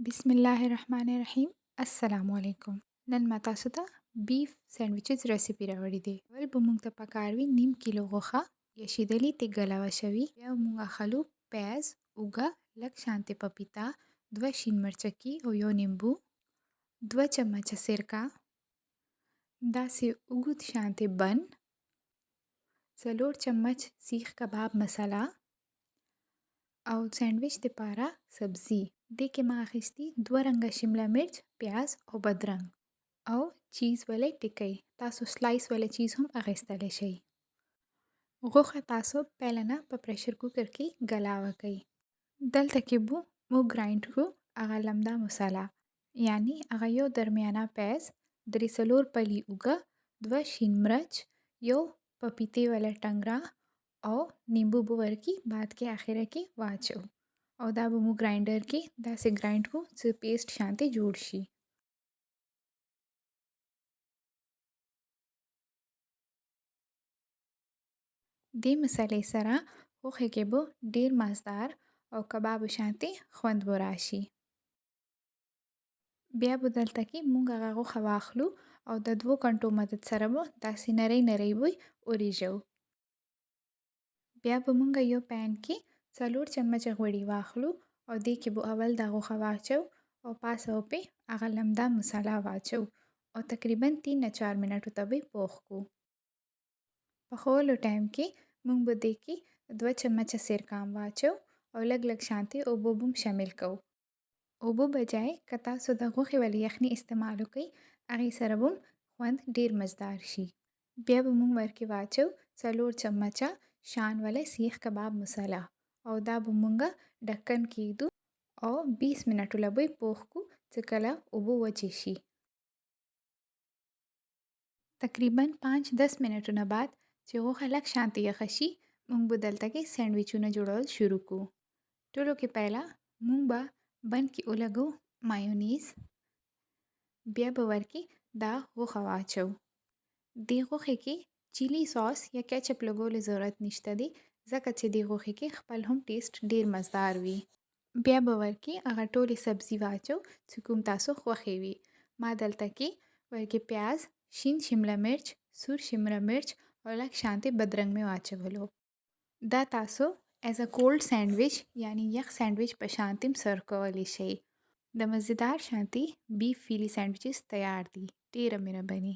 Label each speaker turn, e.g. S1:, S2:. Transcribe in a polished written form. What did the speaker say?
S1: बिस्मिल्लाहिर्रहमानिर्रहीम। अस्सलामु अलैकुम। नन ما تاسو ته بیف سینډویچز ریسیپي راوړې دي. ول به موږ ته پکار وي نیم کیلو غوښه یشیدلې تی ګلاوه شوي. بیا موږ اخلو پیاز، اوږه، لږ شانتې پپیتا، 2 شین مرچکي او یو نیمبو، 2 چمچه سرکه، داسې اوږد شانتې بن، 4 چمچ سیخ کباب مساله او سینډویچ دپاره سبزي. دې کې ما اخیستي 2 رنګه شمله مرچ، پیاز او بادرنګ او چیز ولې ټکی. تاسو سلایس ولې چیز هم اخیستلی شئ. غوښه تاسو پهله نه په پریشر کوکر کې ګلاوه کړئ. دلته کې به موږ ګرایند کړو هغه لمده مساله، یعنی هغه یو درمیانه پیاز، 3-4 پلي اوږه، 2 شین مرچ، یو پپیتې والا ټنګره او نیمبو به ورکې بعد کې اخره کې واچو او دا به مو ګرایندر کې داسې ګرایند کو چې پیسټ شانتې جوړ شي. دې مسالې سره غوښې کې به ډیر مزدار او کباب شانتې خوند به راشي. بیا به دلته کې مونږ هغه غوښه واخلو او د 2 غنټو مدد سره به داسې نری نری به وریژو. بیا به مونږ یو پین کې 4 چمچه غوړي واخلو او دې کې به اول دا غوښه واچو او پاسه پې هغه لمده مساله واچو او تقریبا 3-4 منټو ته به پوخ کو. پخولو ټایم کې مونږ به دې کې 2 چمچه سرکه هم واچو او لږ لږ شانتې اوبه به هم شامل کوو. اوبه بجای که تاسو د غوښې ولې یخني استعمال وکړئ هغې سره به هم خوند ډیر مزدار شي. بیا به مونږ ورکې واچو 4 چمچه شان ولی سیخ کباب مساله او دا به مونږ ډکن کېږدو او 20 منټو له به پوخ کو چې کله اوبه وچې شي. تقریبا 5-10 منټو نه بعد چې غوښه لږ شانتې یخه شي مونږ به دلته کې سینډویچونه جوړول شروع کو. ټولو کې پهله مونږ به بن کې ولګو مایونیز، بیا به ورکې دا غوښه واچو. دې غوښې کې چیلی ساس یا کیچپ لګولو ضرورت نشته دی ځکه چې دې غوښې کې خپل هم ټیسټ ډیر مزدار وي. بیا به ورکې هغه ټولې سبزي واچو چې کوم تاسو خوښې وي. ما دلته کې ورکې پیاز، شین شمله مرچ، سور شمله مرچ او لږ شانتې بادرنګ مې واچولو. دا تاسو ایز ا کولډ سینډویچ یعنی یخ سینډویچ په شانتې هم سرو کولی شئ. د مزیدار شانتې بیف فیلی سینډویچز تیار دي. ډیره مهرباني.